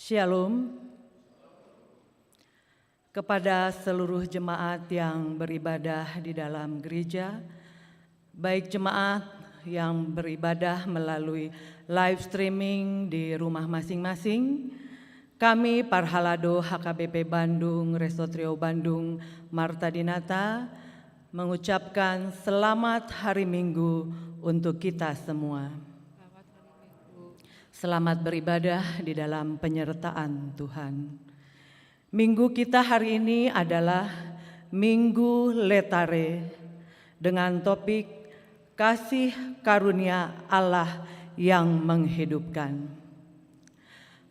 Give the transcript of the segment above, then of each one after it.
Shalom kepada seluruh jemaat yang beribadah di dalam gereja, baik jemaat yang beribadah melalui live streaming di rumah masing-masing. Kami Parhalado HKBP Bandung, Resotrio Bandung, Marta Dinata mengucapkan selamat hari Minggu untuk kita semua. Selamat beribadah di dalam penyertaan Tuhan. Minggu kita hari ini adalah Minggu Letare dengan topik kasih karunia Allah yang menghidupkan.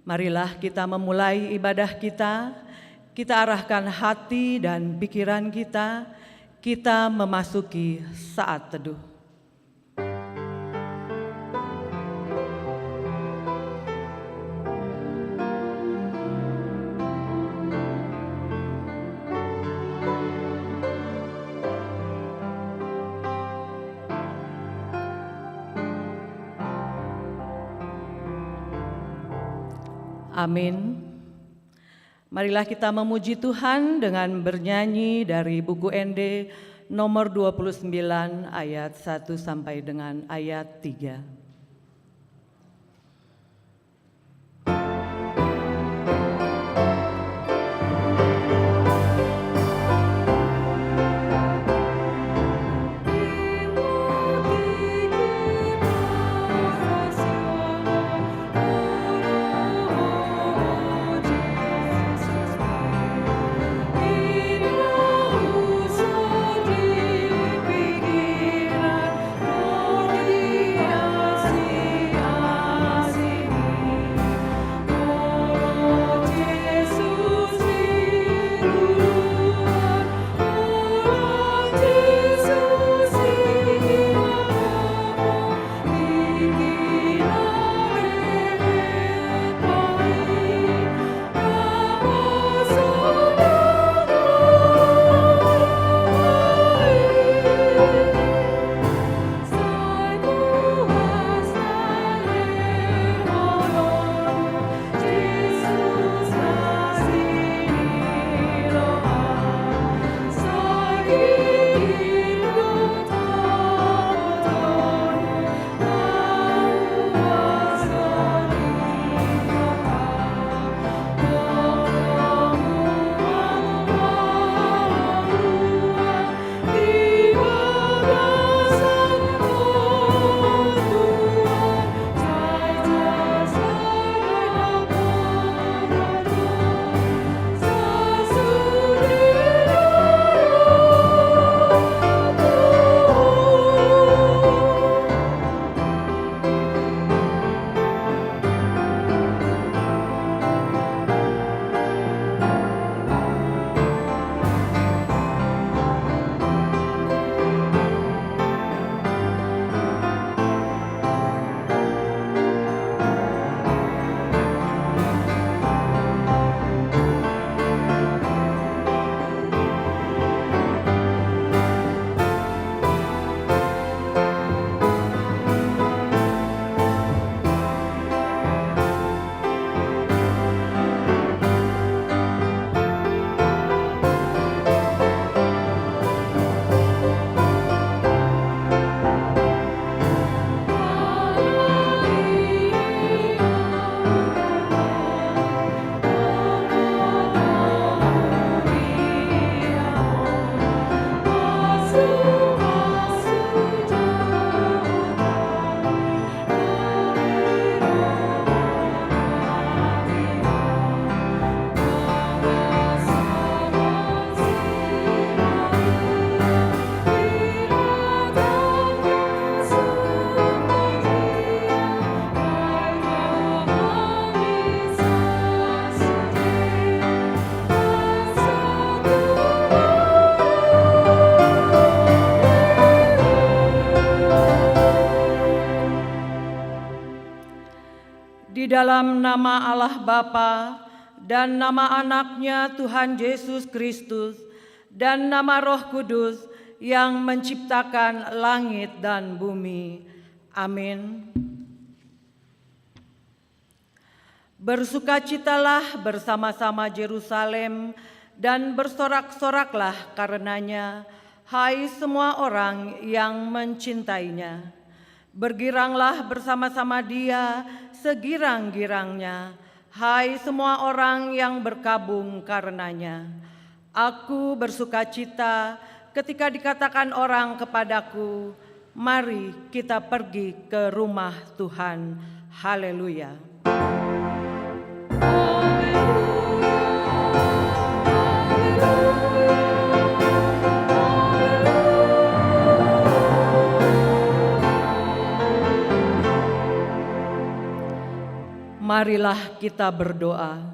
Marilah kita memulai ibadah kita arahkan hati dan pikiran kita memasuki saat teduh. Amin. Marilah kita memuji Tuhan dengan bernyanyi dari buku ND nomor 29 ayat 1 sampai dengan ayat 3. Di dalam nama Allah Bapa dan nama anaknya Tuhan Yesus Kristus dan nama Roh Kudus yang menciptakan langit dan bumi. Amin. Bersukacitalah bersama-sama Yerusalem dan bersorak-soraklah karenanya, hai semua orang yang mencintainya. Bergiranglah bersama-sama dia segirang-girangnya, hai semua orang yang berkabung karenanya. Aku bersukacita ketika dikatakan orang kepadaku, mari kita pergi ke rumah Tuhan. Haleluya. Marilah kita berdoa.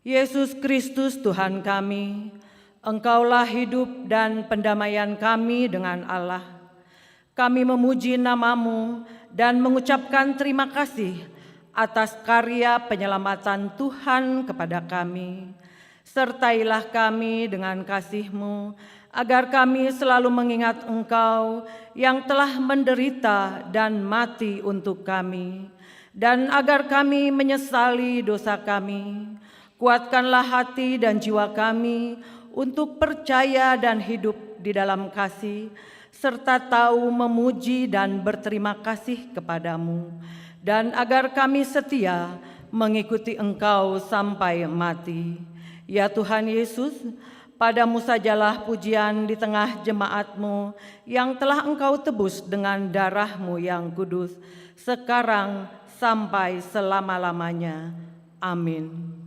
Yesus Kristus Tuhan kami, Engkaulah hidup dan pendamaian kami dengan Allah. Kami memuji nama-Mu dan mengucapkan terima kasih atas karya penyelamatan Tuhan kepada kami. Sertailah kami dengan kasih-Mu, agar kami selalu mengingat Engkau yang telah menderita dan mati untuk kami, dan agar kami menyesali dosa kami. Kuatkanlah hati dan jiwa kami untuk percaya dan hidup di dalam kasih, serta tahu memuji dan berterima kasih kepadamu, dan agar kami setia mengikuti Engkau sampai mati. Ya Tuhan Yesus, Padamu sajalah pujian di tengah jemaat-Mu yang telah Engkau tebus dengan darah-Mu yang kudus, sekarang sampai selama-lamanya. Amin.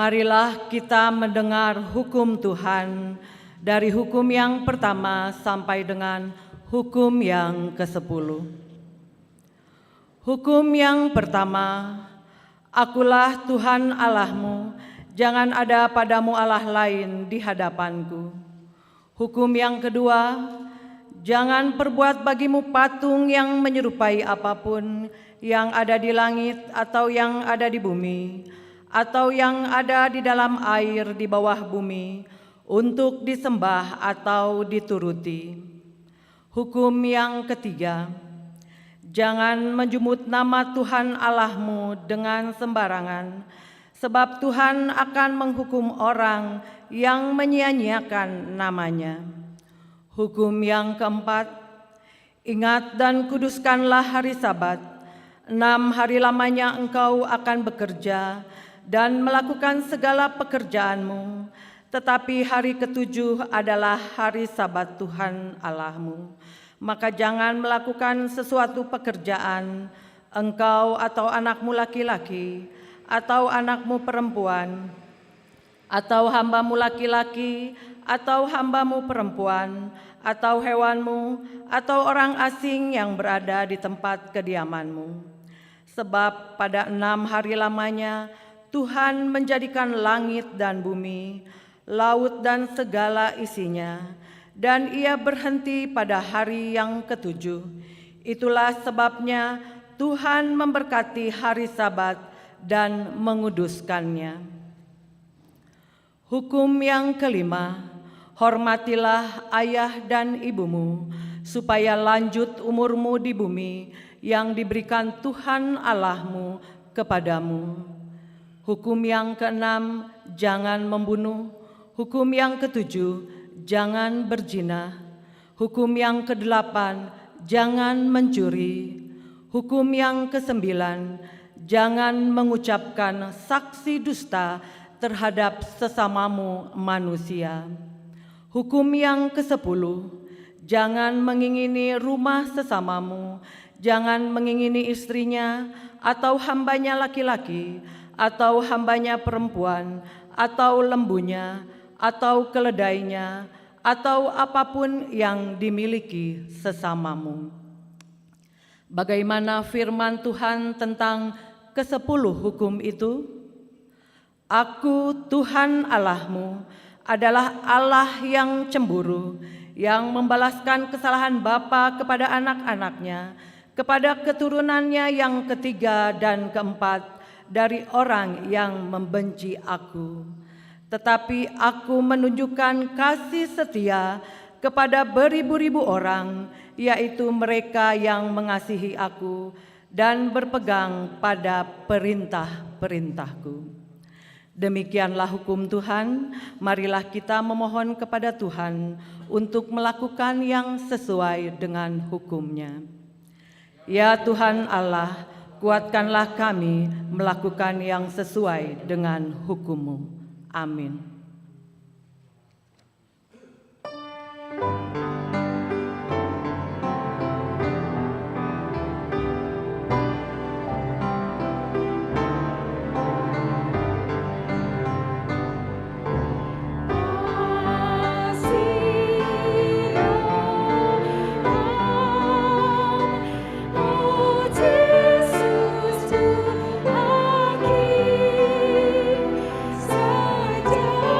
Marilah kita mendengar hukum Tuhan dari hukum yang pertama sampai dengan hukum yang ke-10. Hukum yang pertama, Akulah Tuhan Allahmu, jangan ada padamu Allah lain di hadapanku. Hukum yang kedua, jangan perbuat bagimu patung yang menyerupai apapun yang ada di langit atau yang ada di bumi, atau yang ada di dalam air di bawah bumi, untuk disembah atau dituruti. Hukum yang ketiga, jangan menjumut nama Tuhan Allahmu dengan sembarangan, sebab Tuhan akan menghukum orang yang menyia-nyiakan namanya. Hukum yang keempat, ingat dan kuduskanlah hari Sabat. 6 hari lamanya engkau akan bekerja dan melakukan segala pekerjaanmu, Tetapi hari ketujuh adalah hari Sabat Tuhan Allahmu. Maka jangan melakukan sesuatu pekerjaan, engkau atau anakmu laki-laki, atau anakmu perempuan, atau hambamu laki-laki, atau hambamu perempuan, atau hewanmu, atau orang asing yang berada di tempat kediamanmu. Sebab pada 6 hari lamanya Tuhan menjadikan langit dan bumi, laut dan segala isinya, dan Ia berhenti pada hari yang ketujuh. Itulah sebabnya Tuhan memberkati hari Sabat dan menguduskannya. Hukum yang kelima, hormatilah ayah dan ibumu, supaya lanjut umurmu di bumi yang diberikan Tuhan Allahmu kepadamu. Hukum yang keenam, jangan membunuh. Hukum yang ketujuh, jangan berzina. Hukum yang kedelapan, jangan mencuri. Hukum yang kesembilan, jangan mengucapkan saksi dusta terhadap sesamamu manusia. Hukum yang ke-10, jangan mengingini rumah sesamamu, jangan mengingini istrinya, atau hambanya laki-laki, atau hambanya perempuan, atau lembunya, atau keledainya, atau apapun yang dimiliki sesamamu. Bagaimana firman Tuhan tentang ke-10 hukum itu? Aku Tuhan Allahmu adalah Allah yang cemburu, yang membalaskan kesalahan bapa kepada anak-anaknya, kepada keturunannya yang ketiga dan keempat dari orang yang membenci aku. Tetapi aku menunjukkan kasih setia kepada beribu-ribu orang, yaitu mereka yang mengasihi aku dan berpegang pada perintah-perintahku. Demikianlah hukum Tuhan, marilah kita memohon kepada Tuhan untuk melakukan yang sesuai dengan hukum-Nya. Ya Tuhan Allah, kuatkanlah kami melakukan yang sesuai dengan hukum-Mu. Amin. Saja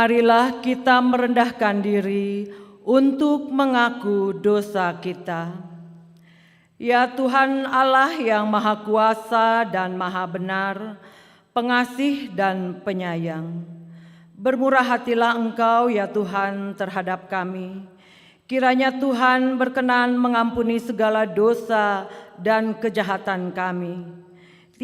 Marilah kita merendahkan diri untuk mengaku dosa kita. Ya Tuhan Allah yang Maha Kuasa dan Maha Benar, pengasih dan penyayang, bermurah hatilah Engkau ya Tuhan terhadap kami. Kiranya Tuhan berkenan mengampuni segala dosa dan kejahatan kami.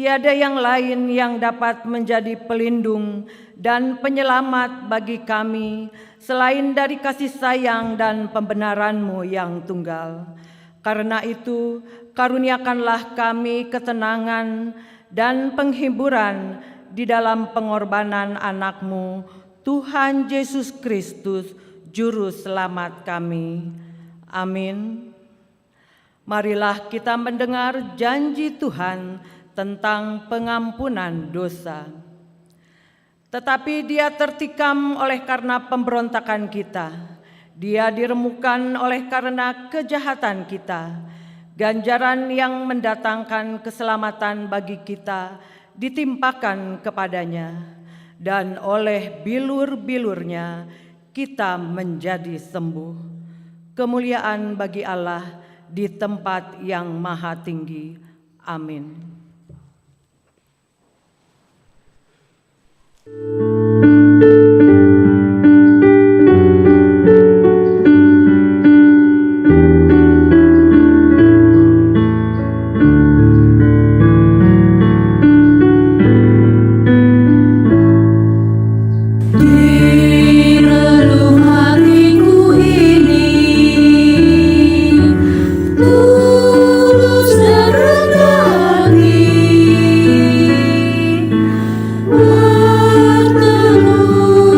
Tiada yang lain yang dapat menjadi pelindung dan penyelamat bagi kami selain dari kasih sayang dan pembenaran-Mu yang tunggal. Karena itu, karuniakanlah kami ketenangan dan penghiburan di dalam pengorbanan anak-Mu, Tuhan Yesus Kristus, Juru Selamat kami. Amin. Marilah kita mendengar janji Tuhan tentang pengampunan dosa. Tetapi Dia tertikam oleh karena pemberontakan kita. Dia diremukkan oleh karena kejahatan kita. Ganjaran yang mendatangkan keselamatan bagi kita ditimpakan kepadanya, dan oleh bilur-bilurnya kita menjadi sembuh. Kemuliaan bagi Allah di tempat yang maha tinggi. Amin. Berteduh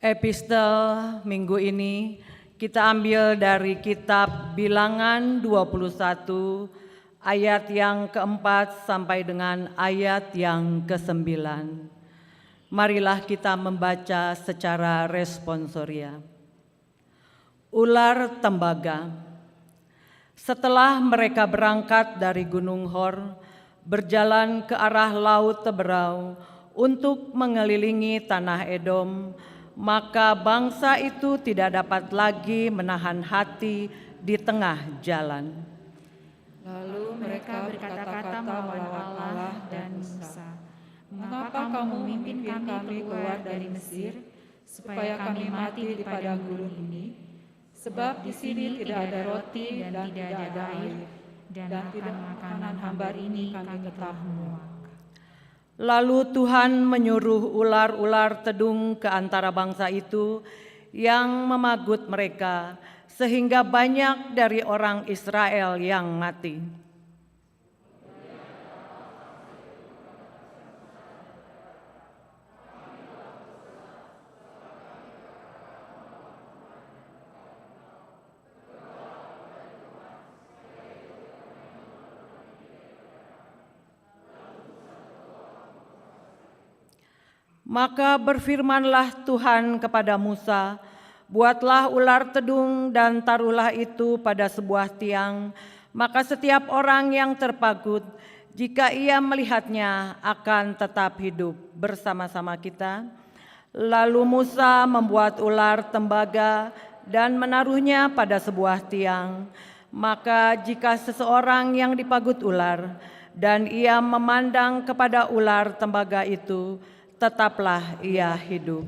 Epistel minggu ini kita ambil dari kitab Bilangan 21 ayat yang keempat sampai dengan ayat yang ke-9. Marilah kita membaca secara responsoria. Ular tembaga. Setelah mereka berangkat dari Gunung Hor, berjalan ke arah Laut Teberau untuk mengelilingi tanah Edom, maka bangsa itu tidak dapat lagi menahan hati di tengah jalan. Lalu mereka berkata-kata melawan Allah dan Musa, "Mengapa kamu memimpin kami keluar dari Mesir, supaya kami mati di padang gurun ini? Sebab di sini tidak ada roti dan tidak ada air, dan akan makanan hambar ini kami telah muak." Lalu Tuhan menyuruh ular-ular tedung ke antara bangsa itu yang memagut mereka, sehingga banyak dari orang Israel yang mati. Maka berfirmanlah Tuhan kepada Musa, "Buatlah ular tedung dan taruhlah itu pada sebuah tiang, maka setiap orang yang terpagut, jika ia melihatnya akan tetap hidup bersama-sama kita." Lalu Musa membuat ular tembaga dan menaruhnya pada sebuah tiang. Maka jika seseorang yang dipagut ular dan ia memandang kepada ular tembaga itu, tetaplah ia hidup.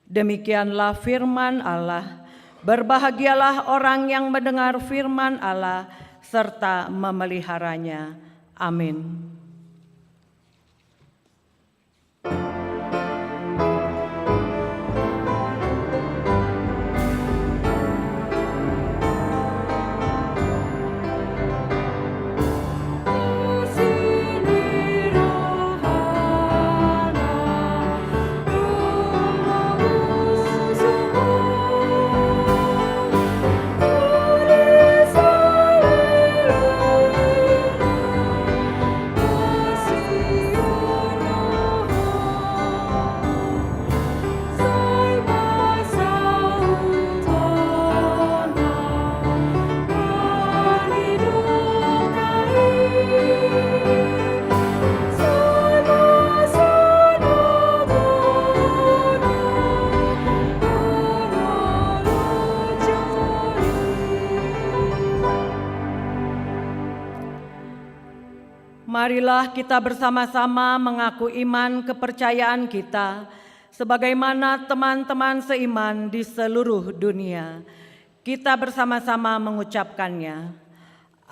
Demikianlah firman Allah. Berbahagialah orang yang mendengar firman Allah serta memeliharanya. Amin. Oh Marilah kita bersama-sama mengaku iman kepercayaan kita sebagaimana teman-teman seiman di seluruh dunia. Kita bersama-sama mengucapkannya.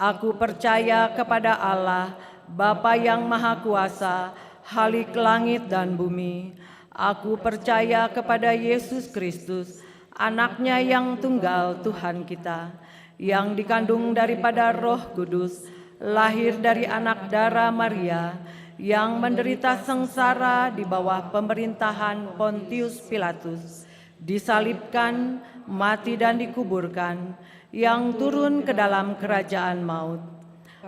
Aku percaya kepada Allah, Bapa yang Maha Kuasa, Khalik langit dan bumi. Aku percaya kepada Yesus Kristus, Anaknya yang tunggal Tuhan kita, yang dikandung daripada Roh Kudus, lahir dari anak darah Maria, yang menderita sengsara di bawah pemerintahan Pontius Pilatus, disalibkan, mati dan dikuburkan, yang turun ke dalam kerajaan maut.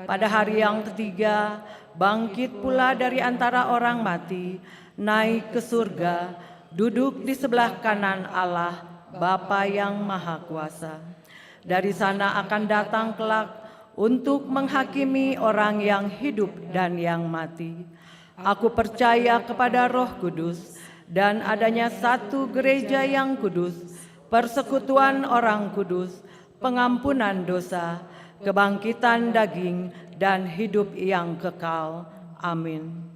Pada hari yang ketiga, bangkit pula dari antara orang mati, naik ke surga, duduk di sebelah kanan Allah, Bapa yang Maha Kuasa. Dari sana akan datang kelak untuk menghakimi orang yang hidup dan yang mati. Aku percaya kepada Roh Kudus dan adanya satu gereja yang kudus, persekutuan orang kudus, pengampunan dosa, kebangkitan daging, dan hidup yang kekal. Amin.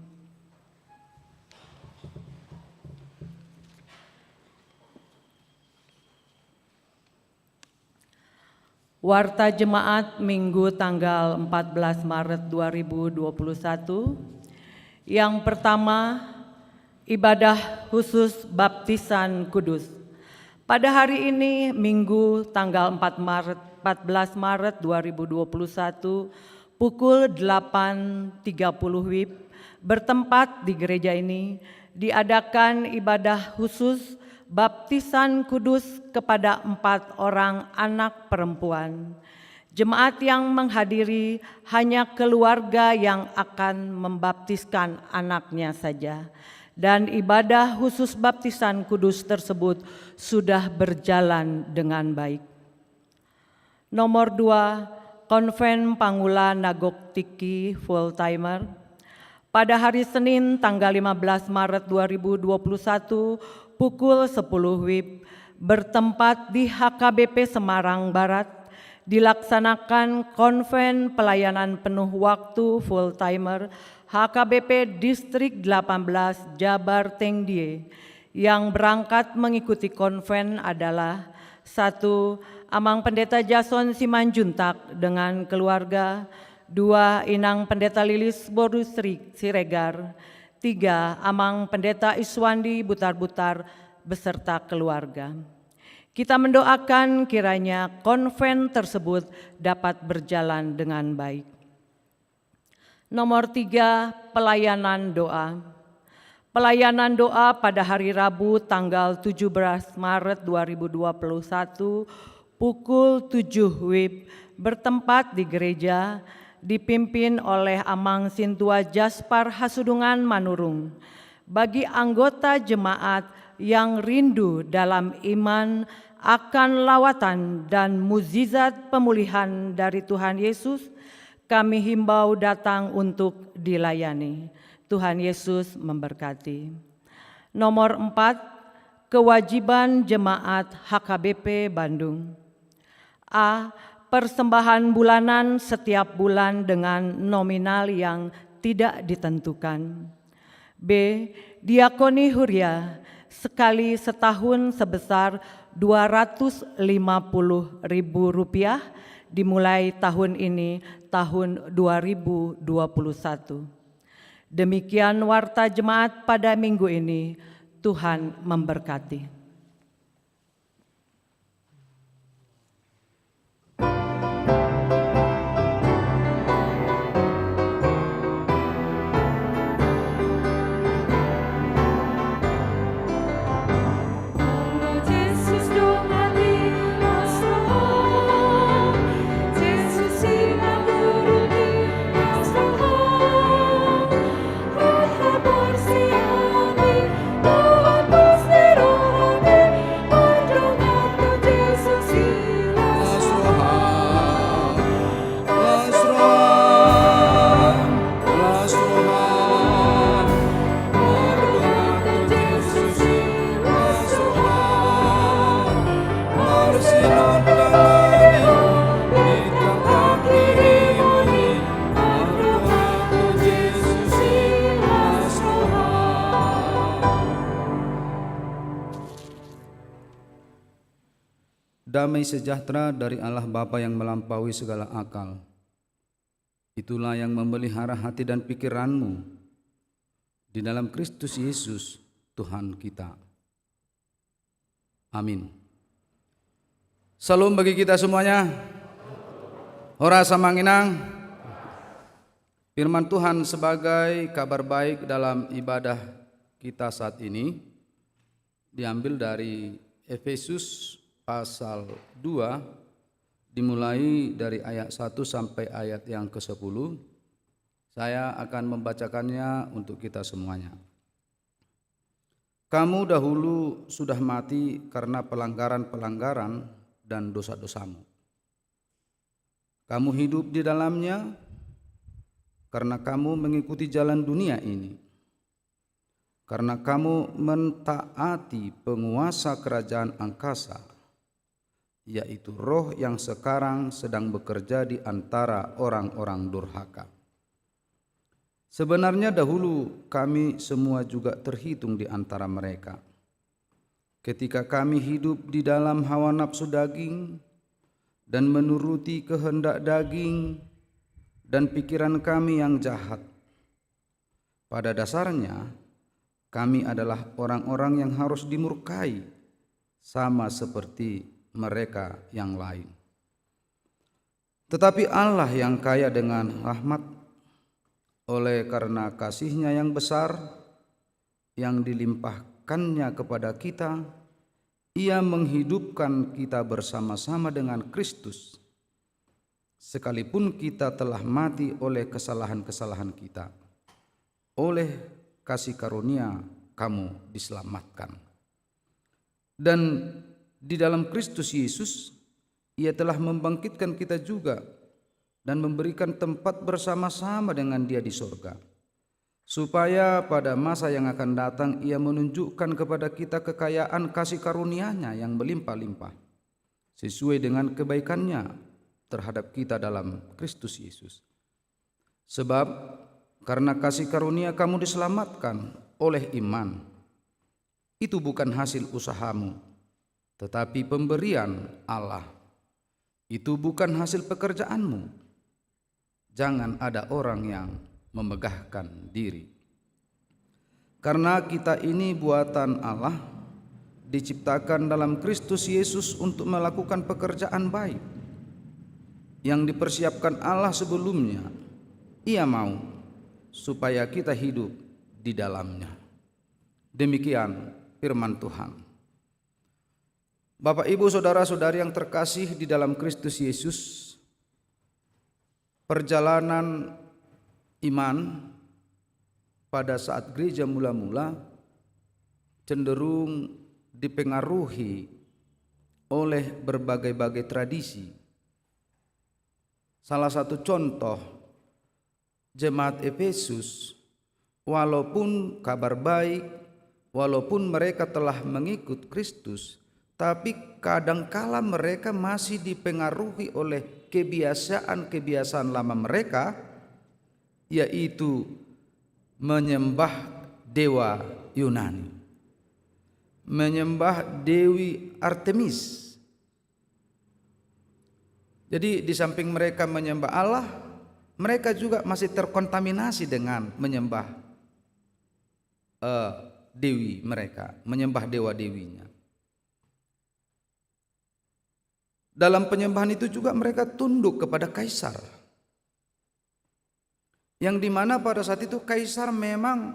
Warta Jemaat Minggu tanggal 14 Maret 2021. Yang pertama, ibadah khusus baptisan kudus. Pada hari ini, Minggu tanggal 14 Maret 2021, pukul 8.30 WIB, bertempat di gereja ini, diadakan ibadah khusus baptisan kudus kepada 4 orang anak perempuan. Jemaat yang menghadiri hanya keluarga yang akan membaptiskan anaknya saja. Dan ibadah khusus baptisan kudus tersebut sudah berjalan dengan baik. Nomor 2, Konven Pangula Nagok Tiki Full Timer. Pada hari Senin tanggal 15 Maret 2021, pukul 10 WIB, bertempat di HKBP Semarang Barat, dilaksanakan konven pelayanan penuh waktu full timer HKBP Distrik 18 Jabar Tengdie. Yang berangkat mengikuti konven adalah 1. Amang Pendeta Jason Simanjuntak dengan keluarga, 2. Inang Pendeta Lilis Borusri Siregar, 3. Amang Pendeta Iswandi Butar-Butar beserta keluarga. Kita mendoakan kiranya konven tersebut dapat berjalan dengan baik. Nomor 3, pelayanan doa. Pelayanan doa pada hari Rabu tanggal 17 Maret 2021 pukul 7 WIB bertempat di gereja, dipimpin oleh Amang Sintua Jaspar Hasudungan Manurung. Bagi anggota jemaat yang rindu dalam iman akan lawatan dan mukjizat pemulihan dari Tuhan Yesus, kami himbau datang untuk dilayani. Tuhan Yesus memberkati. Nomor 4, kewajiban jemaat HKBP Bandung. A. Persembahan bulanan setiap bulan dengan nominal yang tidak ditentukan. B. Diakoni Huria sekali setahun sebesar Rp250.000 dimulai tahun ini, tahun 2021. Demikian warta jemaat pada minggu ini. Tuhan memberkati. damai sejahtera dari Allah Bapa yang melampaui segala akal. Itulah yang memelihara hati dan pikiranmu di dalam Kristus Yesus Tuhan kita. Amin. Salam bagi kita semuanya. Ora samanginang. Firman Tuhan sebagai kabar baik dalam ibadah kita saat ini diambil dari Efesus pasal 2, dimulai dari ayat 1 sampai ayat yang ke-10. Saya akan membacakannya untuk kita semuanya. Kamu dahulu sudah mati karena pelanggaran-pelanggaran dan dosa-dosamu. Kamu hidup di dalamnya karena kamu mengikuti jalan dunia ini. Karena kamu mentaati penguasa kerajaan angkasa, yaitu roh yang sekarang sedang bekerja di antara orang-orang durhaka. Sebenarnya dahulu kami semua juga terhitung di antara mereka. Ketika kami hidup di dalam hawa nafsu daging dan menuruti kehendak daging dan pikiran kami yang jahat. Pada dasarnya kami adalah orang-orang yang harus dimurkai sama seperti mereka yang lain. Tetapi Allah yang kaya dengan rahmat, oleh karena kasih-Nya yang besar yang dilimpahkannya kepada kita, Ia menghidupkan kita bersama-sama dengan Kristus, sekalipun kita telah mati oleh kesalahan-kesalahan kita. Oleh kasih karunia kamu diselamatkan. Dan di dalam Kristus Yesus, Ia telah membangkitkan kita juga dan memberikan tempat bersama-sama dengan Dia di sorga, supaya pada masa yang akan datang Ia menunjukkan kepada kita kekayaan kasih karunia-Nya yang berlimpah-limpah, sesuai dengan kebaikan-Nya terhadap kita dalam Kristus Yesus. Sebab karena kasih karunia kamu diselamatkan oleh iman. Itu bukan hasil usahamu, tetapi pemberian Allah. Itu bukan hasil pekerjaanmu. Jangan ada orang yang memegahkan diri. Karena kita ini buatan Allah, diciptakan dalam Kristus Yesus untuk melakukan pekerjaan baik yang dipersiapkan Allah sebelumnya. Ia mau supaya kita hidup di dalamnya. Demikian firman Tuhan. Bapak, Ibu, saudara-saudari yang terkasih di dalam Kristus Yesus, perjalanan iman pada saat gereja mula-mula cenderung dipengaruhi oleh berbagai-bagai tradisi. Salah satu contoh, jemaat Efesus, walaupun kabar baik, walaupun mereka telah mengikut Kristus, tapi kadangkala mereka masih dipengaruhi oleh kebiasaan-kebiasaan lama mereka, yaitu menyembah dewa Yunani, menyembah Dewi Artemis. Jadi di samping mereka menyembah Allah, mereka juga masih terkontaminasi dengan menyembah dewi mereka, menyembah dewa-dewinya. Dalam penyembahan itu juga mereka tunduk kepada kaisar, yang dimana pada saat itu kaisar memang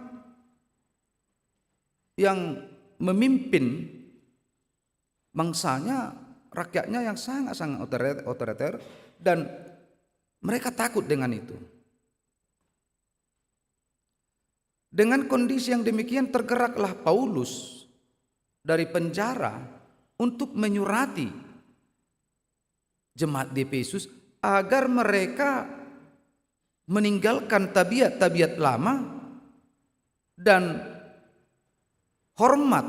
yang memimpin bangsanya, rakyatnya yang sangat-sangat otoriter, dan mereka takut dengan itu. Dengan kondisi yang demikian tergeraklah Paulus dari penjara untuk menyurati jemaat di Efesus agar mereka meninggalkan tabiat-tabiat lama dan hormat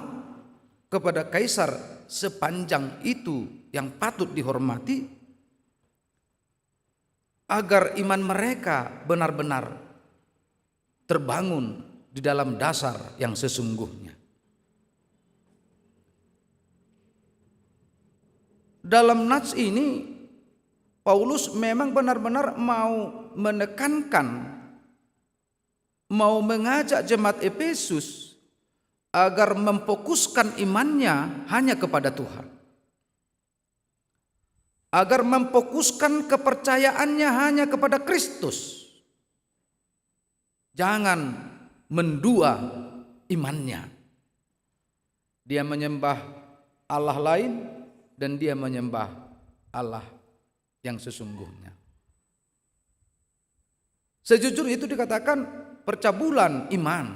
kepada kaisar sepanjang itu yang patut dihormati, agar iman mereka benar-benar terbangun di dalam dasar yang sesungguhnya. dalam nats ini Paulus memang benar-benar mau menekankan, mau mengajak jemaat Efesus agar memfokuskan imannya hanya kepada Tuhan, agar memfokuskan kepercayaannya hanya kepada Kristus. Jangan mendua imannya. Dia menyembah Allah lain dan dia menyembah Allah yang sesungguhnya. Sejujurnya itu dikatakan percabulan iman.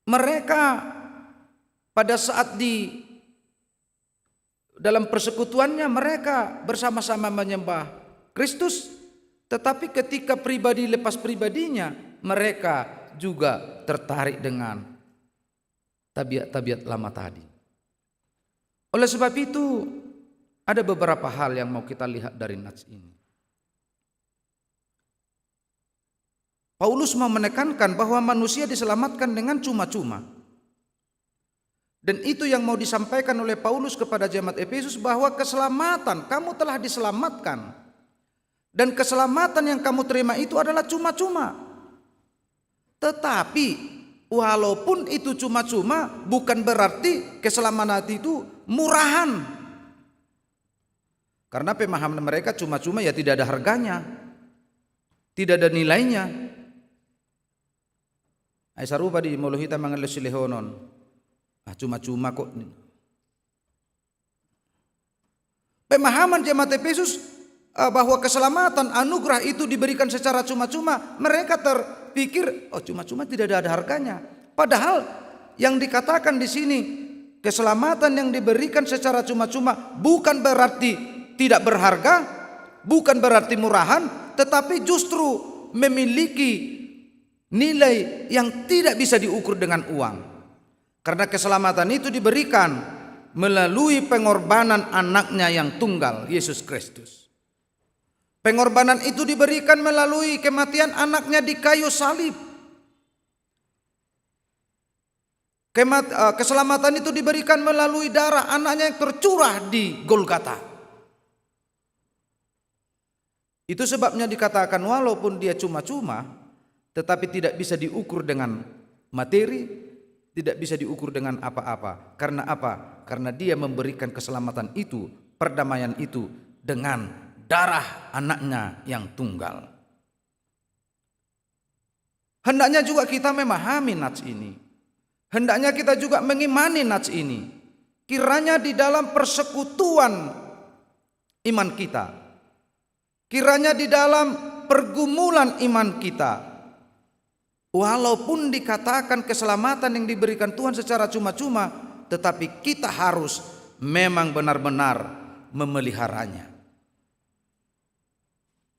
Mereka pada saat dalam persekutuannya mereka bersama-sama menyembah Kristus, tetapi ketika pribadi lepas pribadinya mereka juga tertarik dengan tabiat-tabiat lama tadi. Oleh sebab itu ada beberapa hal yang mau kita lihat dari nats ini. Paulus mau menekankan bahwa manusia diselamatkan dengan cuma-cuma. Dan itu yang mau disampaikan oleh Paulus kepada jemaat Efesus, bahwa keselamatan, kamu telah diselamatkan. Dan keselamatan yang kamu terima itu adalah cuma-cuma. Tetapi walaupun itu cuma-cuma, bukan berarti keselamatan itu murahan. Karena pemahaman mereka cuma-cuma ya tidak ada harganya, tidak ada nilainya. Ay sarupa di molohita mangalos silehonon. Cuma-cuma kok. Pemahaman jemaat Efesus bahwa keselamatan anugerah itu diberikan secara cuma-cuma, mereka terpikir oh cuma-cuma tidak ada harganya. Padahal yang dikatakan di sini keselamatan yang diberikan secara cuma-cuma bukan berarti tidak berharga, bukan berarti murahan, tetapi justru memiliki nilai yang tidak bisa diukur dengan uang. Karena keselamatan itu diberikan melalui pengorbanan anaknya yang tunggal, Yesus Kristus. Pengorbanan itu diberikan melalui kematian anaknya di kayu salib. Keselamatan itu diberikan melalui darah anaknya yang tercurah di Golgota. Itu sebabnya dikatakan walaupun dia cuma-cuma, tetapi tidak bisa diukur dengan materi, tidak bisa diukur dengan apa-apa. Karena apa? Karena dia memberikan keselamatan itu, perdamaian itu dengan darah anaknya yang tunggal. Hendaknya juga kita memahami nats ini. Hendaknya kita juga mengimani nats ini. Kiranya di dalam persekutuan iman kita, kiranya di dalam pergumulan iman kita, walaupun dikatakan keselamatan yang diberikan Tuhan secara cuma-cuma, tetapi kita harus memang benar-benar memeliharanya.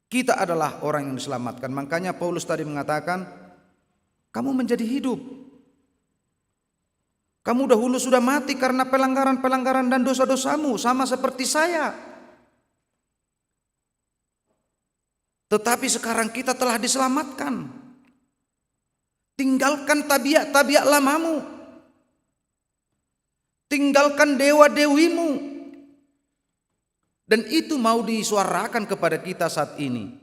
Kita adalah orang yang diselamatkan. Makanya Paulus tadi mengatakan, kamu menjadi hidup. Kamu dahulu sudah mati karena pelanggaran-pelanggaran dan dosa-dosamu, sama seperti saya. Tetapi sekarang kita telah diselamatkan. Tinggalkan tabiat-tabiat lamamu. Tinggalkan dewa-dewimu. Dan itu mau disuarakan kepada kita saat ini.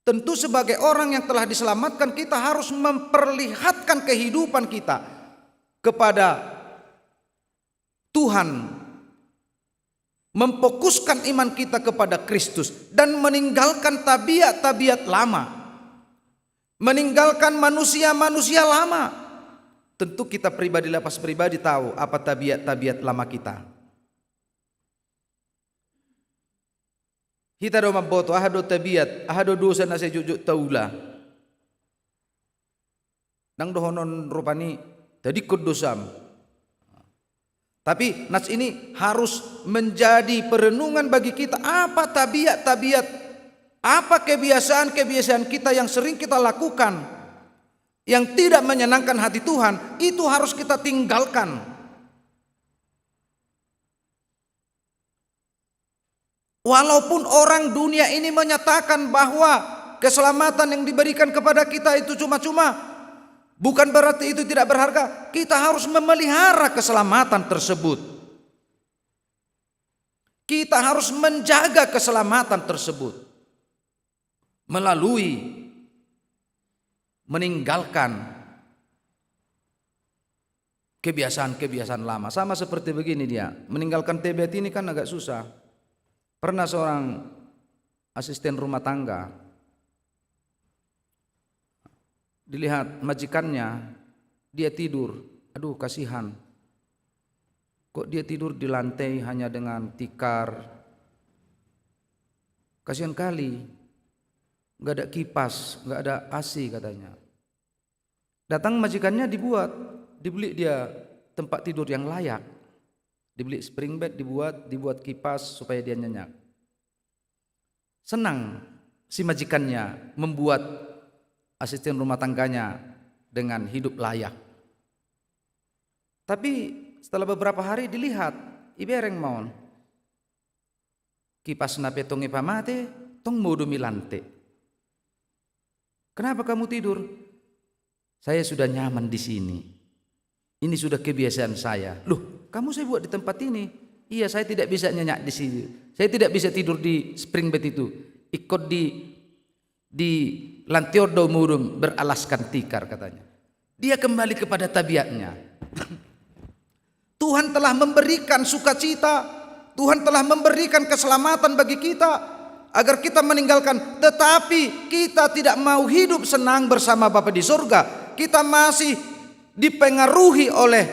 Tentu sebagai orang yang telah diselamatkan, kita harus memperlihatkan kehidupan kita kepada Tuhan. Memfokuskan iman kita kepada Kristus dan meninggalkan tabiat-tabiat lama. Meninggalkan manusia-manusia lama. Tentu kita pribadi lepas pribadi tahu apa tabiat-tabiat lama kita. Kita do mamboto ahado tabiat, ahado dosa na sejujuk taula. Nang dohonon rupani tadi kudusam. Tapi nats ini harus menjadi perenungan bagi kita, apa tabiat-tabiat, apa kebiasaan-kebiasaan kita yang sering kita lakukan yang tidak menyenangkan hati Tuhan, itu harus kita tinggalkan. Walaupun orang dunia ini menyatakan bahwa keselamatan yang diberikan kepada kita itu cuma-cuma, bukan berarti itu tidak berharga. Kita harus memelihara keselamatan tersebut. Kita harus menjaga keselamatan tersebut melalui meninggalkan kebiasaan-kebiasaan lama. Sama seperti begini dia, meninggalkan TBT ini kan agak susah. Pernah seorang asisten rumah tangga dilihat majikannya, dia tidur, aduh kasihan. Kok dia tidur di lantai hanya dengan tikar? Kasihan kali, nggak ada kipas, nggak ada AC katanya. Datang majikannya dibeli dia tempat tidur yang layak. Dibeli spring bed, dibuat kipas supaya dia nyenyak. Senang si majikannya membuat asisten rumah tangganya dengan hidup layak. Tapi setelah beberapa hari dilihat, ibereng maun. Kipas nape tong ipamate, tong modumi lante. Kenapa kamu tidur? Saya sudah nyaman di sini. Ini sudah kebiasaan saya. Loh, kamu saya buat di tempat ini. Iya, saya tidak bisa nyenyak di sini. Saya tidak bisa tidur di spring bed itu. Ikut di lantiodo murum beralaskan tikar katanya. Dia kembali kepada tabiatnya. Tuhan telah memberikan sukacita, Tuhan telah memberikan keselamatan bagi kita agar kita meninggalkan, tetapi kita tidak mau hidup senang bersama Bapa di surga. Kita masih dipengaruhi oleh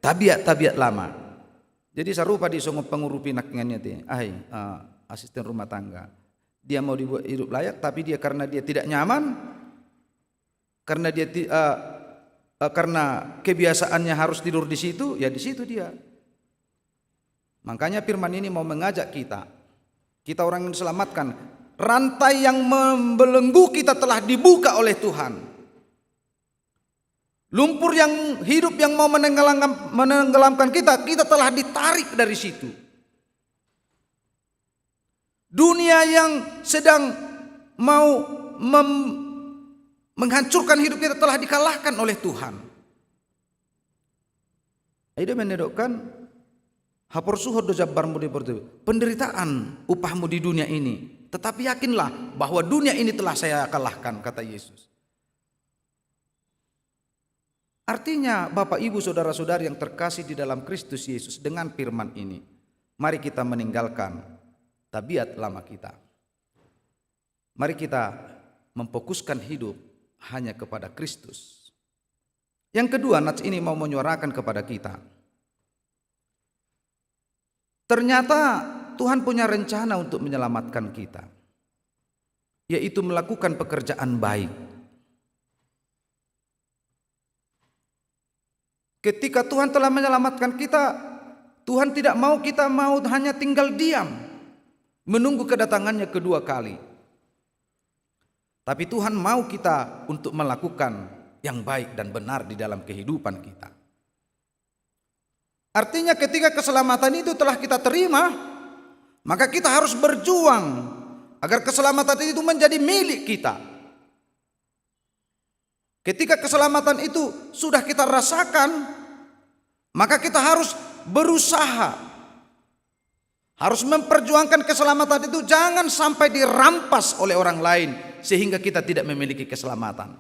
tabiat-tabiat lama. Jadi sarupa di songo pengurupi nakngannya ti, asisten rumah tangga. Dia mau dibuat hidup layak, tapi dia karena dia tidak nyaman, karena dia karena kebiasaannya harus tidur di situ, ya di situ dia. Makanya firman ini mau mengajak kita orang yang diselamatkan, rantai yang membelenggu kita telah dibuka oleh Tuhan. Lumpur yang hidup yang mau menenggelamkan kita telah ditarik dari situ. Dunia yang sedang mau menghancurkan hidup kita telah dikalahkan oleh Tuhan. Aida menedokkan hapor suhod do jabbarmu di pertu. Penderitaan upahmu di dunia ini, tetapi yakinlah bahwa dunia ini telah saya kalahkan, kata Yesus. Artinya Bapak Ibu saudara-saudari yang terkasih di dalam Kristus Yesus, dengan firman ini mari kita meninggalkan tabiat lama kita. Mari kita memfokuskan hidup hanya kepada Kristus. Yang kedua, nats ini mau menyuarakan kepada kita. Ternyata Tuhan punya rencana untuk menyelamatkan kita, yaitu melakukan pekerjaan baik. Ketika Tuhan telah menyelamatkan kita, Tuhan tidak mau kita hanya tinggal diam menunggu kedatangannya kedua kali. Tapi Tuhan mau kita untuk melakukan yang baik dan benar di dalam kehidupan kita. Artinya ketika keselamatan itu telah kita terima, maka kita harus berjuang agar keselamatan itu menjadi milik kita. Ketika keselamatan itu sudah kita rasakan, maka kita harus berusaha, harus memperjuangkan keselamatan itu jangan sampai dirampas oleh orang lain sehingga kita tidak memiliki keselamatan.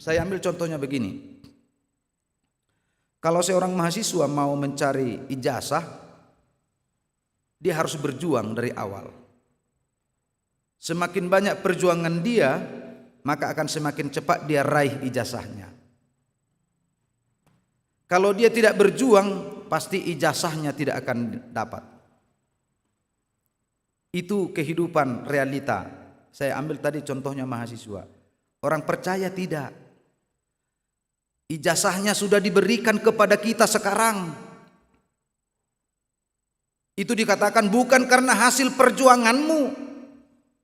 Saya ambil contohnya begini. Kalau seorang mahasiswa mau mencari ijazah, dia harus berjuang dari awal. Semakin banyak perjuangan dia, maka akan semakin cepat dia raih ijazahnya. Kalau dia tidak berjuang, pasti ijazahnya tidak akan dapat. Itu kehidupan realita. Saya ambil tadi contohnya mahasiswa. Orang percaya tidak. Ijazahnya sudah diberikan kepada kita sekarang. Itu dikatakan bukan karena hasil perjuanganmu,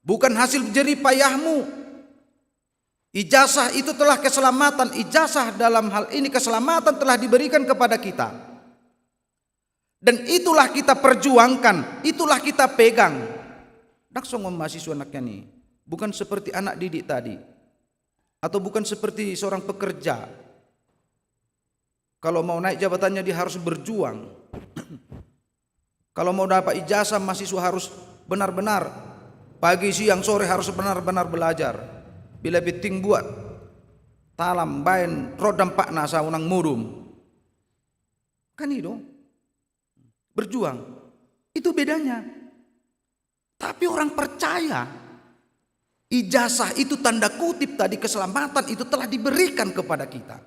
bukan hasil jerih payahmu. Ijazah itu telah keselamatan. Ijazah dalam hal ini keselamatan telah diberikan kepada kita. Dan itulah kita perjuangkan, itulah kita pegang. Daksong mahasiswa anaknya nih, bukan seperti anak didik tadi, atau bukan seperti seorang pekerja. Kalau mau naik jabatannya dia harus berjuang. Kalau mau dapat ijazah mahasiswa harus benar-benar pagi, siang, sore harus benar-benar belajar. Bila beting buat talam bain rodam pak nasa unang mudum. Kan itu berjuang. Itu bedanya. Tapi orang percaya ijazah itu tanda kutip tadi keselamatan itu telah diberikan kepada kita.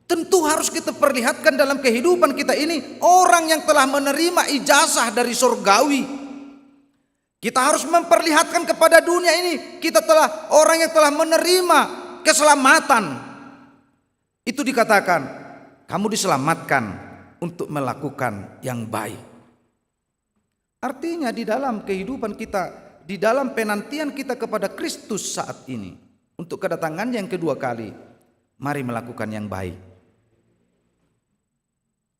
Tentu harus kita perlihatkan dalam kehidupan kita ini orang yang telah menerima ijazah dari surgawi. Kita harus memperlihatkan kepada dunia ini kita telah orang yang telah menerima keselamatan. Itu dikatakan kamu diselamatkan untuk melakukan yang baik. Artinya di dalam kehidupan kita, di dalam penantian kita kepada Kristus saat ini untuk kedatangan yang kedua kali, mari melakukan yang baik.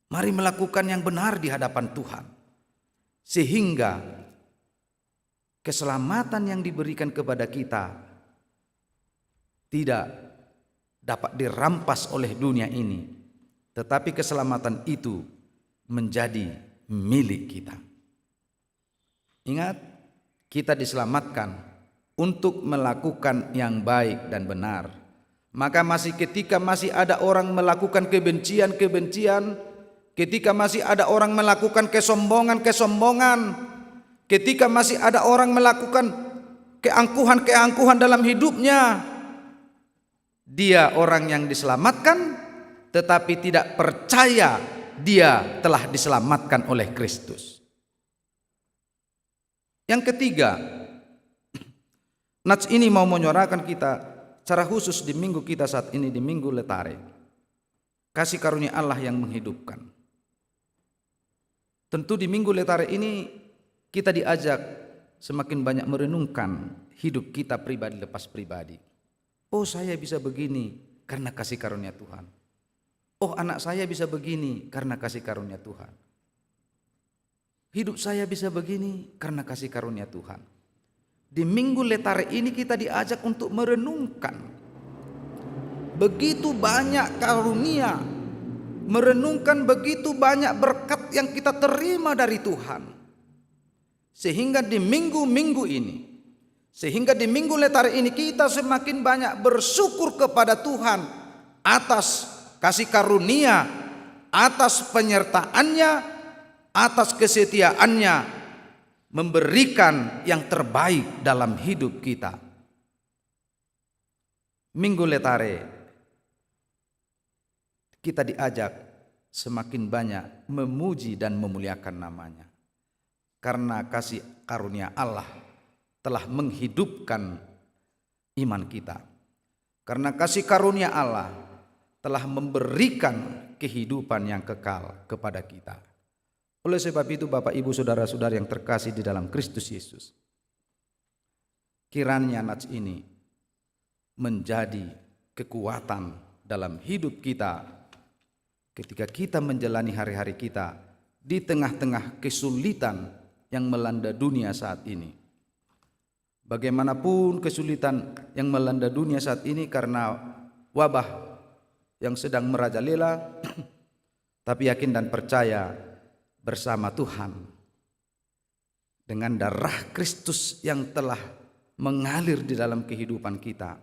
Mari melakukan yang benar di hadapan Tuhan. Sehingga keselamatan yang diberikan kepada kita tidak dapat dirampas oleh dunia ini. Tetapi keselamatan itu menjadi milik kita. Ingat, kita diselamatkan untuk melakukan yang baik dan benar. Maka ketika masih ada orang melakukan kebencian-kebencian, ketika masih ada orang melakukan kesombongan-kesombongan, ketika masih ada orang melakukan keangkuhan-keangkuhan dalam hidupnya, dia orang yang diselamatkan tetapi tidak percaya dia telah diselamatkan oleh Kristus. Yang ketiga, nats ini mau menyuarakan kita secara khusus di minggu kita saat ini, di Minggu Letare. Kasih karunia Allah yang menghidupkan. Tentu di Minggu Letare ini kita diajak semakin banyak merenungkan hidup kita pribadi lepas pribadi. Oh, saya bisa begini karena kasih karunia Tuhan. Oh, anak saya bisa begini karena kasih karunia Tuhan. Hidup saya bisa begini karena kasih karunia Tuhan. Di Minggu Letare ini kita diajak untuk merenungkan begitu banyak karunia, merenungkan begitu banyak berkat yang kita terima dari Tuhan. Sehingga di minggu-minggu ini, sehingga di Minggu Letare ini kita semakin banyak bersyukur kepada Tuhan atas kasih karunia, atas penyertaannya, atas kesetiaannya memberikan yang terbaik dalam hidup kita. Minggu Letare kita diajak semakin banyak memuji dan memuliakan namanya. Karena kasih karunia Allah telah menghidupkan iman kita. Karena kasih karunia Allah telah memberikan kehidupan yang kekal kepada kita. Oleh sebab itu Bapak Ibu Saudara-saudara yang terkasih di dalam Kristus Yesus, kiranya nats ini menjadi kekuatan dalam hidup kita ketika kita menjalani hari-hari kita di tengah-tengah kesulitan yang melanda dunia saat ini. Bagaimanapun kesulitan yang melanda dunia saat ini karena wabah yang sedang merajalela, tapi yakin dan percaya bersama Tuhan dengan darah Kristus yang telah mengalir di dalam kehidupan kita,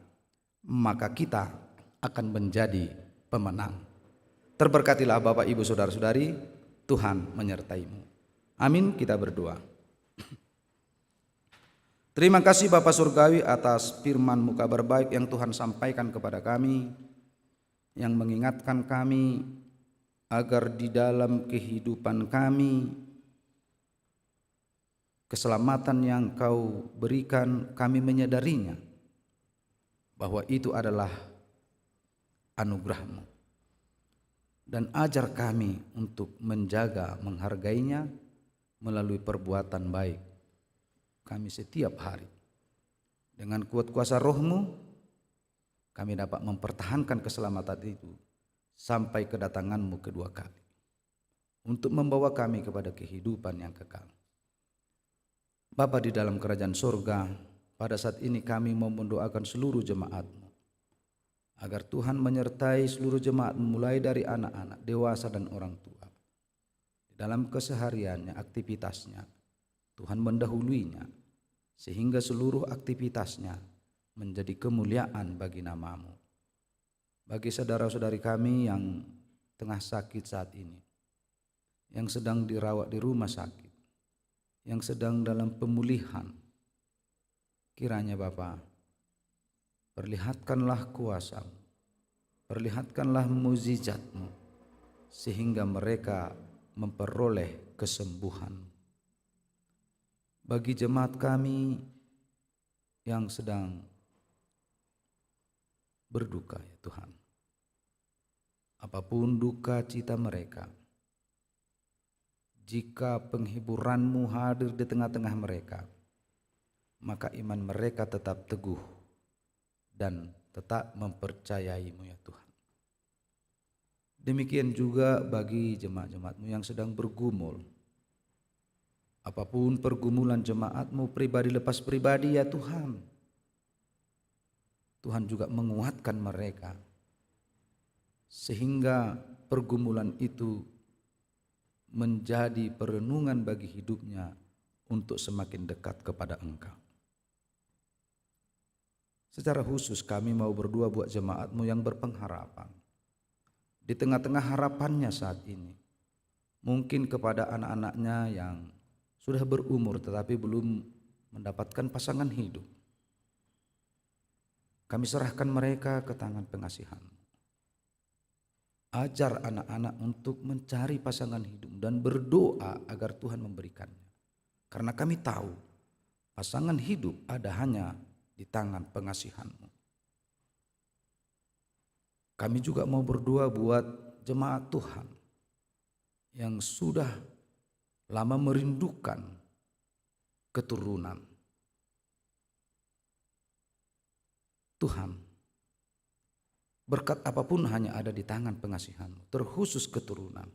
maka kita akan menjadi pemenang. Terberkatilah Bapak Ibu Saudara-saudari, Tuhan menyertaimu. Amin, kita berdoa. Terima kasih Bapa Surgawi atas firman-Mu kabar baik yang Tuhan sampaikan kepada kami, yang mengingatkan kami agar di dalam kehidupan kami keselamatan yang Kau berikan kami menyadarinya bahwa itu adalah anugerah-Mu, dan ajar kami untuk menjaga, menghargainya melalui perbuatan baik kami setiap hari. Dengan kuat kuasa Roh-Mu kami dapat mempertahankan keselamatan itu sampai kedatangan-Mu kedua kali, untuk membawa kami kepada kehidupan yang kekal. Bapa di dalam kerajaan surga, pada saat ini kami mau mendoakan seluruh jemaat-Mu, agar Tuhan menyertai seluruh jemaat, mulai dari anak-anak, dewasa dan orang tua. Di dalam kesehariannya, aktivitasnya, Tuhan mendahuluinya, sehingga seluruh aktivitasnya menjadi kemuliaan bagi nama-Mu. Bagi saudara-saudari kami yang tengah sakit saat ini, yang sedang dirawat di rumah sakit, yang sedang dalam pemulihan, kiranya Bapa, perlihatkanlah kuasa-Mu, perlihatkanlah mukjizat-Mu, sehingga mereka memperoleh kesembuhan. Bagi jemaat kami yang sedang berduka, ya Tuhan, apapun duka cita mereka, jika penghiburan-Mu hadir di tengah-tengah mereka, maka iman mereka tetap teguh dan tetap mempercayai-Mu, ya Tuhan. Demikian juga bagi jemaat-jemaat-Mu yang sedang bergumul. Apapun pergumulan jemaat-Mu pribadi lepas pribadi, ya Tuhan, Tuhan juga menguatkan mereka, sehingga pergumulan itu menjadi perenungan bagi hidupnya untuk semakin dekat kepada Engkau. Secara khusus kami mau berdoa buat jemaat-Mu yang berpengharapan. Di tengah-tengah harapannya saat ini, mungkin kepada anak-anaknya yang sudah berumur tetapi belum mendapatkan pasangan hidup, kami serahkan mereka ke tangan pengasihan-Mu. Ajar anak-anak untuk mencari pasangan hidup dan berdoa agar Tuhan memberikannya. Karena kami tahu pasangan hidup ada hanya di tangan pengasihan-Mu. Kami juga mau berdoa buat jemaat Tuhan yang sudah lama merindukan keturunan. Tuhan, berkat apapun hanya ada di tangan pengasihan-Mu, terkhusus keturunan.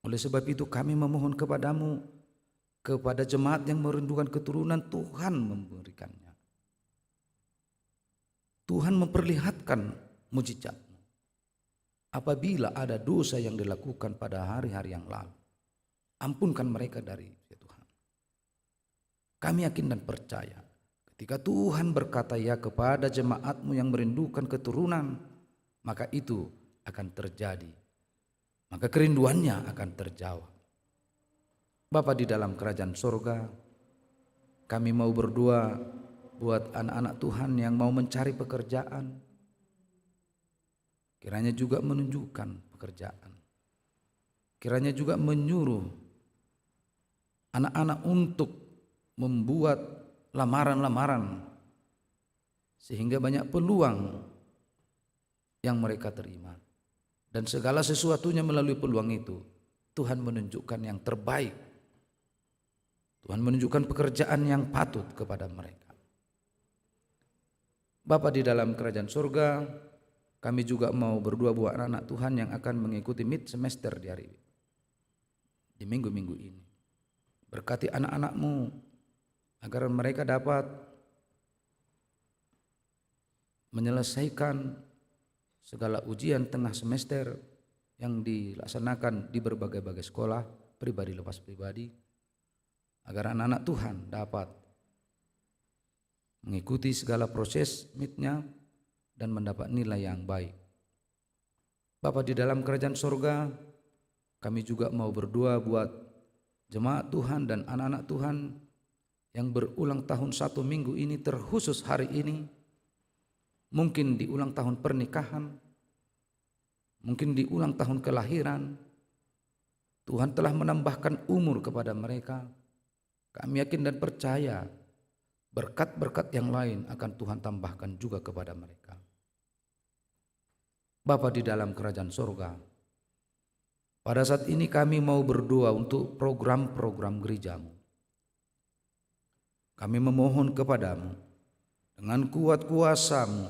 Oleh sebab itu kami memohon kepadamu, kepada jemaat yang merindukan keturunan, Tuhan memberikannya. Tuhan memperlihatkan mujizat-Mu. Apabila ada dosa yang dilakukan pada hari-hari yang lalu, ampunkan mereka dari ya Tuhan. Kami yakin dan percaya, ketika Tuhan berkata ya kepada jemaat-Mu yang merindukan keturunan, maka itu akan terjadi. Maka kerinduannya akan terjawab. Bapa di dalam kerajaan surga, kami mau berdoa buat anak-anak Tuhan yang mau mencari pekerjaan. Kiranya juga menunjukkan pekerjaan. Kiranya juga menyuruh anak-anak untuk membuat lamaran-lamaran, sehingga banyak peluang yang mereka terima. Dan segala sesuatunya melalui peluang itu, Tuhan menunjukkan yang terbaik. Tuhan menunjukkan pekerjaan yang patut kepada mereka. Bapa di dalam kerajaan surga, kami juga mau berdoa buat anak-anak Tuhan yang akan mengikuti mid semester di minggu-minggu ini. Berkati anak-anak-Mu agar mereka dapat menyelesaikan segala ujian tengah semester yang dilaksanakan di berbagai-bagai sekolah, pribadi lepas pribadi, agar anak-anak Tuhan dapat mengikuti segala proses midnya dan mendapat nilai yang baik. Bapa di dalam kerajaan surga, kami juga mau berdoa buat jemaat Tuhan dan anak-anak Tuhan yang berulang tahun 1 minggu ini, terkhusus hari ini, mungkin di ulang tahun pernikahan, mungkin di ulang tahun kelahiran. Tuhan telah menambahkan umur kepada mereka. Kami yakin dan percaya berkat-berkat yang lain akan Tuhan tambahkan juga kepada mereka. Bapa di dalam kerajaan surga, pada saat ini kami mau berdoa untuk program-program gereja-Mu. Kami memohon kepadamu, dengan kuat kuasa-Mu,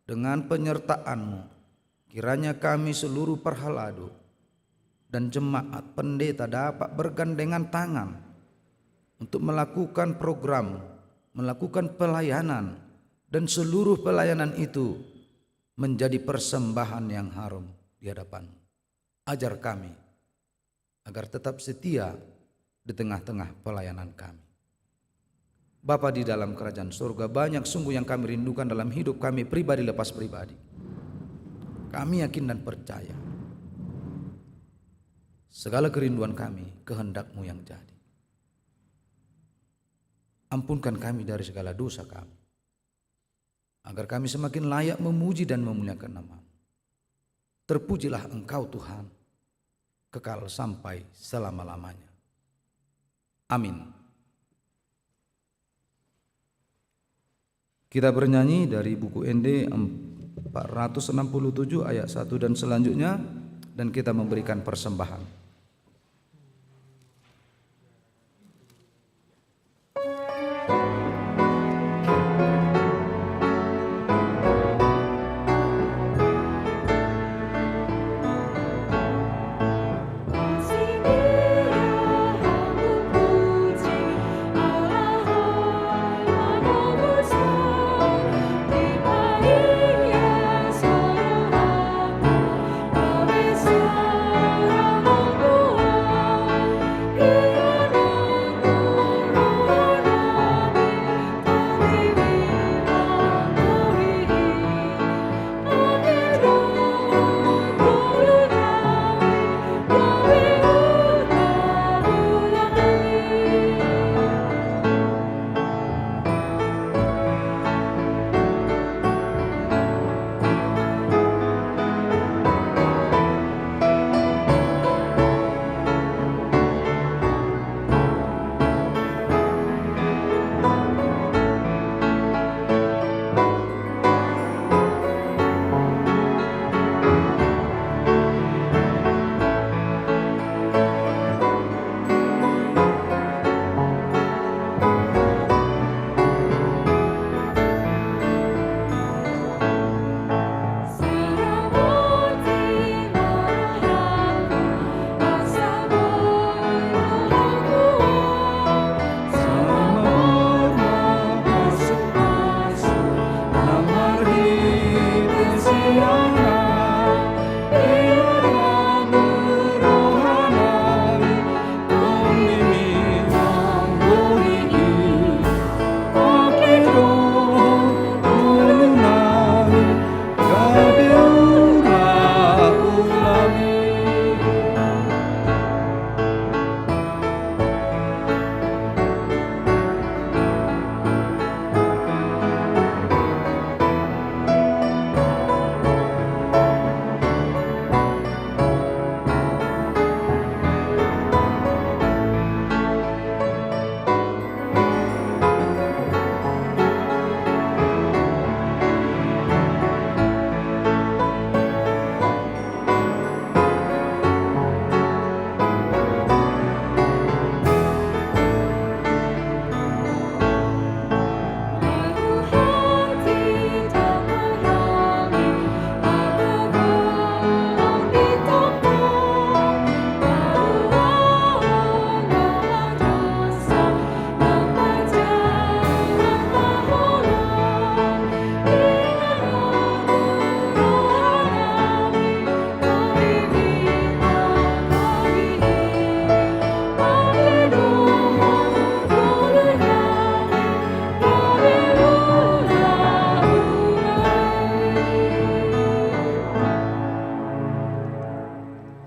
dengan penyertaan-Mu, kiranya kami seluruh perhalado dan jemaat pendeta dapat bergandengan tangan untuk melakukan program, melakukan pelayanan, dan seluruh pelayanan itu menjadi persembahan yang harum di hadapan-Mu. Ajar kami agar tetap setia di tengah-tengah pelayanan kami. Bapa di dalam kerajaan surga, banyak sungguh yang kami rindukan dalam hidup kami pribadi lepas pribadi. Kami yakin dan percaya segala kerinduan kami kehendak-Mu yang jadi. Ampunkan kami dari segala dosa kami, agar kami semakin layak memuji dan memuliakan nama-Mu. Terpujilah Engkau Tuhan, kekal sampai selama-lamanya. Amin. Kita bernyanyi dari buku ND 467 ayat 1 dan selanjutnya, dan kita memberikan persembahan.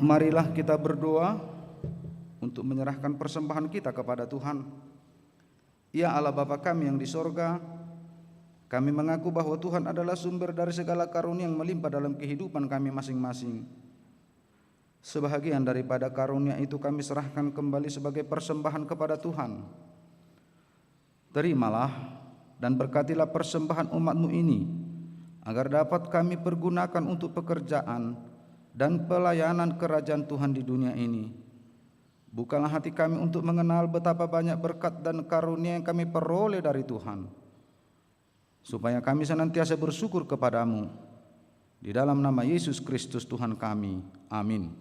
Marilah kita berdoa untuk menyerahkan persembahan kita kepada Tuhan. Ya Allah Bapa kami yang di sorga, kami mengaku bahwa Tuhan adalah sumber dari segala karunia yang melimpah dalam kehidupan kami masing-masing. Sebahagian daripada karunia itu kami serahkan kembali sebagai persembahan kepada Tuhan. Terimalah dan berkatilah persembahan umat-Mu ini, agar dapat kami pergunakan untuk pekerjaan dan pelayanan kerajaan Tuhan di dunia ini. Bukalah hati kami untuk mengenal betapa banyak berkat dan karunia yang kami peroleh dari Tuhan, supaya kami senantiasa bersyukur kepadamu. Di dalam nama Yesus Kristus Tuhan kami. Amin.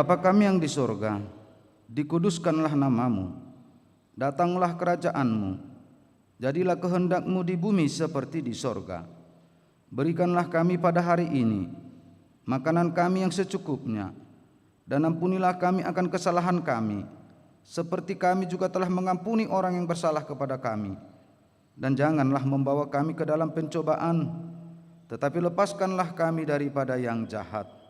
Bapa kami yang di sorga, dikuduskanlah namamu, datanglah kerajaanmu, jadilah kehendak-Mu di bumi seperti di sorga. Berikanlah kami pada hari ini makanan kami yang secukupnya, dan ampunilah kami akan kesalahan kami, seperti kami juga telah mengampuni orang yang bersalah kepada kami. Dan janganlah membawa kami ke dalam pencobaan, tetapi lepaskanlah kami daripada yang jahat.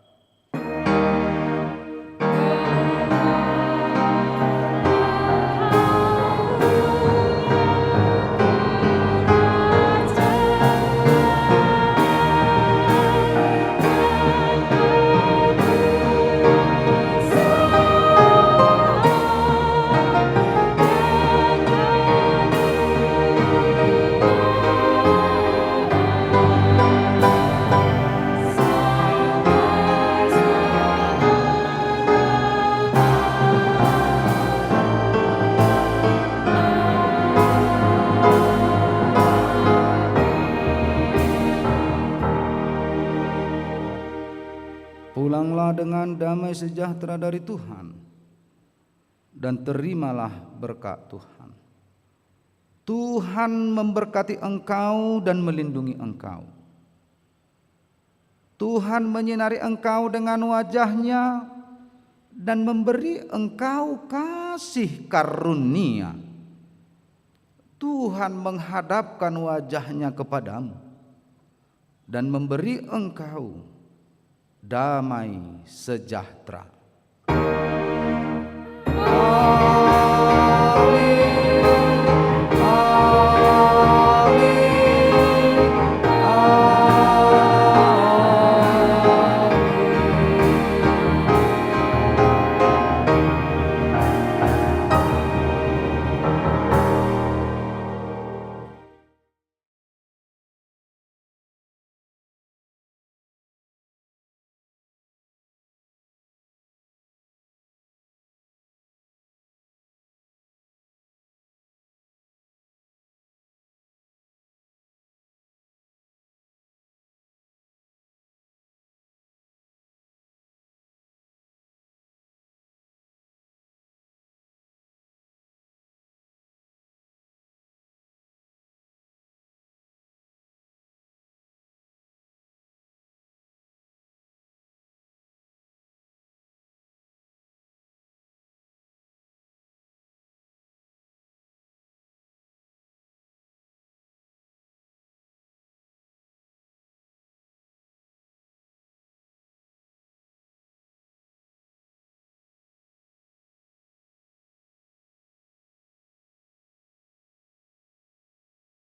Pulanglah dengan damai sejahtera dari Tuhan, dan terimalah berkat Tuhan. Tuhan memberkati engkau dan melindungi engkau. Tuhan menyinari engkau dengan wajah-Nya dan memberi engkau kasih karunia. Tuhan menghadapkan wajah-Nya kepadamu dan memberi engkau damai sejahtera.